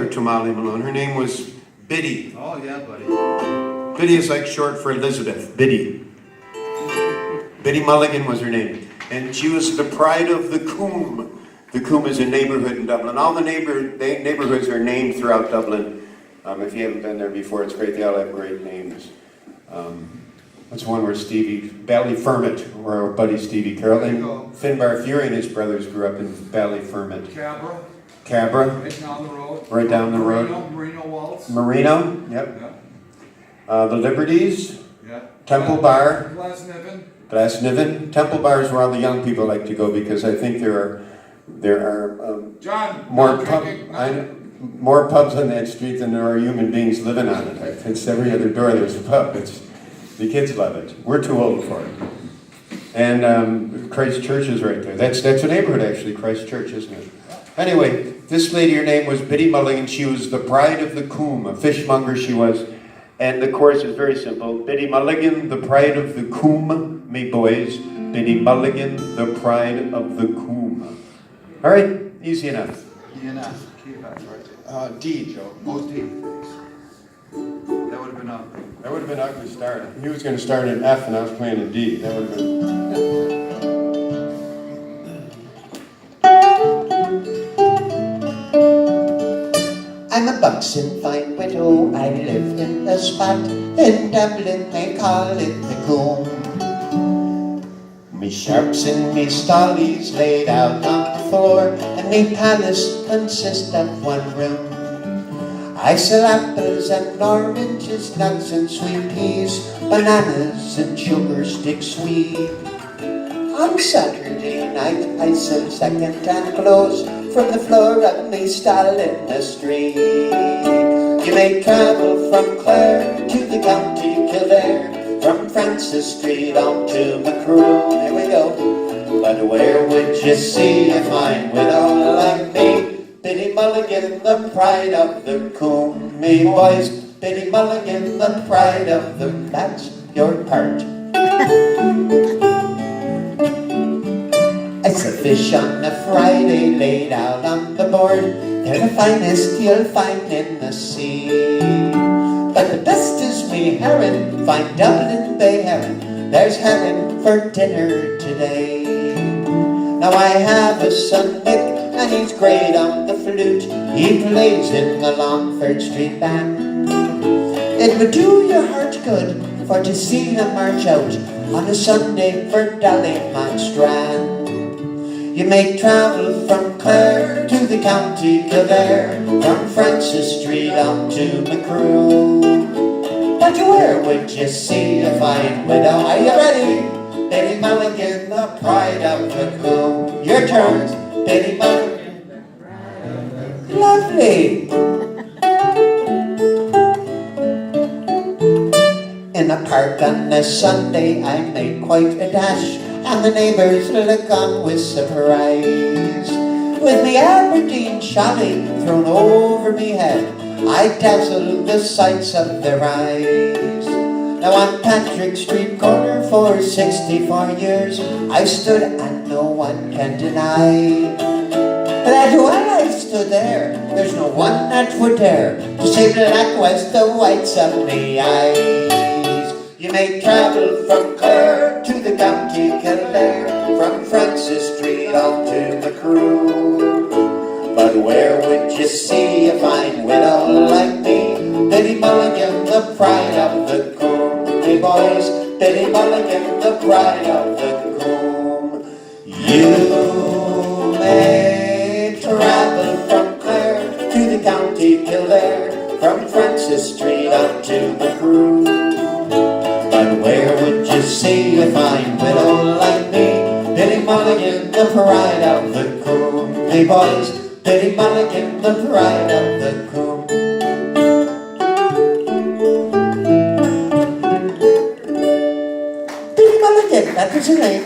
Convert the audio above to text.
brother to Molly Malone. Her name was Biddy. Oh, yeah, buddy. Biddy is like short for Elizabeth. Biddy. Biddy Muligan was her name. And she was the pride of the Coombe. The Coombe is a neighborhood in Dublin. All the neighborhoods are named throughout Dublin. If you haven't been there before, it's great. They all have great names. That's one where Stevie, Ballyfermot, where our buddy Stevie Carroll, and Finbar Fury and his brothers grew up in Ballyfermot. Cabra. Right down the road. Right down the road. Marino Waltz. Marino, yep. Yeah. The Liberties. Yeah. Temple Bar. Glasnevin. Temple Bar is where all the young people like to go because I think there are John, more pubs on that street than there are human beings living on it. It's every other door there's a pub. The kids love it. We're too old for it. And Christ Church is right there. That's a neighborhood actually, Christ Church, isn't it? Anyway, this lady, her name was Biddy Muligan. She was the pride of the Coombe, a fishmonger she was. And the chorus is very simple. Biddy Muligan, the pride of the Coombe, me boys. Biddy Muligan, the pride of the Coombe. All right, easy enough. Easy enough. Key that's right. D, Joe. Oh, D. That would have been ugly. That would have been ugly start. He was going to start in F and I was playing in D. That would have been... I'm a buxom fine widow, I live in a spot in Dublin, they call it the Coombe. Me sharps and me stollies laid out on the floor, and me palace consists of one room. I sell apples and oranges, nuts and sweet peas, bananas and sugar sticks sweet. On Saturday night I sell second-hand clothes from the floor of me stall in the street. You may travel from Clare to the county Kildare, from Francis Street on to Macroom. Here we go. But where would you see a fine widow like me? Biddy Muligan, the pride of the Coombe. Me boys, Biddy Muligan, the pride of the... That's your part. It's a fish on a Friday laid out on the board. They're the finest you'll find in the sea. But the best is me herring, fine Dublin Bay herring. There's herring for dinner today. Now I have a son Mick, and he's great on the flute. He plays in the Longford Street Band. It would do your heart good for to see him march out on a Sunday for Dollymount Strand. You may travel from Clare to the county Kildare, from Francis Street on to Macroom. But where would you see a fine widow? Are you ready? Biddy Muligan, the pride of the Coombe. Your turn, Biddy Muligan, the pride of the Coombe. Lovely. In a park on a Sunday I made quite a dash, and the neighbours look on with surprise. With me Aberdeen shoddy thrown over me head, I dazzled the sights of their eyes. Now on Patrick Street corner for 64 years I stood and no one can deny that while I stood there, there's no one that would dare to say black was the whites of me eyes. You may travel from Clare to the county Kildare, from Francis Street on to Macroom. But where would you see a fine widow like me? Biddy Muligan, the pride of the Coombe. Hey boys, Biddy Muligan, the pride of the Coombe. You may travel from Clare to the county Kildare, from Francis Street on to Macroom. But where would you see a fine widow like me? Biddy Muligan, the pride of the Coombe. Hey boys, Biddy Muligan, the pride of the Coombe. Biddy Muligan, that was her name.